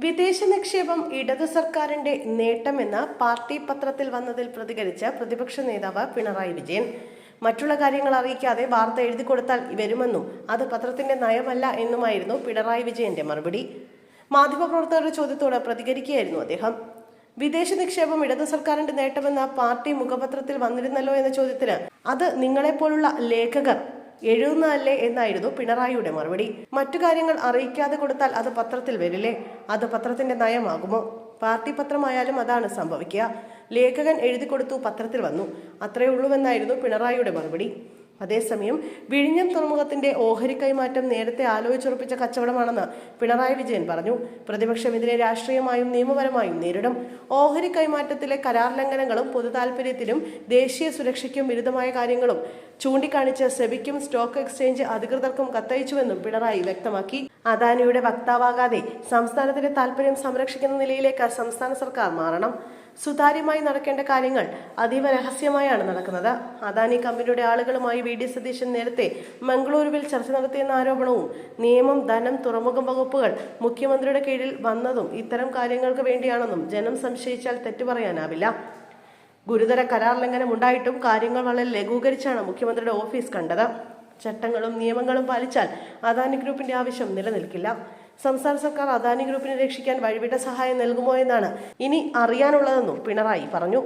വിദേശ നിക്ഷേപം ഇടതു സർക്കാരിന്റെ നേട്ടമെന്ന് പാർട്ടി പത്രത്തിൽ വന്നതിൽ പ്രതികരിച്ച പ്രതിപക്ഷ നേതാവ് പിണറായി വിജയൻ. മറ്റുള്ള കാര്യങ്ങൾ അറിയിക്കാതെ വാർത്ത എഴുതി കൊടുത്താൽ വരുമെന്നും അത് പത്രത്തിന്റെ നയമല്ല എന്നുമായിരുന്നു പിണറായി വിജയന്റെ മറുപടി. മാധ്യമപ്രവർത്തകരുടെ ചോദ്യത്തോട് പ്രതികരിക്കുകയായിരുന്നു അദ്ദേഹം. വിദേശ നിക്ഷേപം ഇടതു സർക്കാരിന്റെ നേട്ടമെന്ന പാർട്ടി മുഖപത്രത്തിൽ വന്നിരുന്നല്ലോ എന്ന ചോദ്യത്തിന് അത് നിങ്ങളെപ്പോലുള്ള ലേഖകർ എഴുതുന്നതല്ലേ എന്നായിരുന്നു പിണറായിയുടെ മറുപടി. മറ്റു കാര്യങ്ങൾ അറിയിക്കാതെ കൊടുത്താൽ അത് പത്രത്തിൽ വരില്ലേ? അത് പത്രത്തിന്റെ നയമാകുമോ? പാർട്ടി പത്രമായാലും അതാണ് സംഭവിക്കുക. ലേഖകൻ എഴുതി കൊടുത്തു, പത്രത്തിൽ വന്നു, അത്രയേ ഉള്ളൂവെന്നായിരുന്നു പിണറായിയുടെ മറുപടി. അതേസമയം വിഴിഞ്ഞം തുറമുഖത്തിന്റെ ഓഹരി കൈമാറ്റം നേരത്തെ ആലോചിച്ചുറപ്പിച്ച കച്ചവടമാണെന്ന് പിണറായി വിജയൻ പറഞ്ഞു. പ്രതിപക്ഷം ഇതിനെ രാഷ്ട്രീയമായും നിയമപരമായും നേരിടും. ഓഹരി കൈമാറ്റത്തിലെ കരാർ ലംഘനങ്ങളും പൊതുതാൽപര്യത്തിനും ദേശീയ സുരക്ഷയ്ക്കും വിരുദ്ധമായ കാര്യങ്ങളും ചൂണ്ടിക്കാണിച്ച് സെബിക്കും സ്റ്റോക്ക് എക്സ്ചേഞ്ച് അധികൃതർക്കും കത്തയച്ചുവെന്നും പിണറായി വ്യക്തമാക്കി. അദാനിയുടെ വക്താവാകാതെ സംസ്ഥാനത്തിന്റെ താൽപര്യം സംരക്ഷിക്കുന്ന നിലയിലേക്ക് സംസ്ഥാന സർക്കാർ മാറണം. സുതാര്യമായി നടക്കേണ്ട കാര്യങ്ങൾ അതീവ രഹസ്യമായാണ് നടക്കുന്നത്. അദാനി കമ്പനിയുടെ ആളുകളുമായി വി ഡി സതീശൻ നേരത്തെ മംഗളൂരുവിൽ ചർച്ച നടത്തിയെന്ന ആരോപണവും നിയമം, ധനം, തുറമുഖം വകുപ്പുകൾ മുഖ്യമന്ത്രിയുടെ കീഴിൽ വന്നതും ഇത്തരം കാര്യങ്ങൾക്ക് വേണ്ടിയാണെന്നും ജനം സംശയിച്ചാൽ തെറ്റു പറയാനാവില്ല. ഗുരുതര കരാർ ലംഘനം ഉണ്ടായിട്ടും കാര്യങ്ങൾ വളരെ ലഘൂകരിച്ചാണ് മുഖ്യമന്ത്രിയുടെ ഓഫീസ് കണ്ടത്. ചട്ടങ്ങളും നിയമങ്ങളും പാലിച്ചാൽ അദാനി ഗ്രൂപ്പിന്റെ ആവശ്യം നിലനിൽക്കില്ല. സംസ്ഥാന സർക്കാർ അദാനി ഗ്രൂപ്പിനെ രക്ഷിക്കാൻ വഴിവിട്ട സഹായം നൽകുമോ എന്നാണ് ഇനി അറിയാനുള്ളതെന്നും പിണറായി പറഞ്ഞു.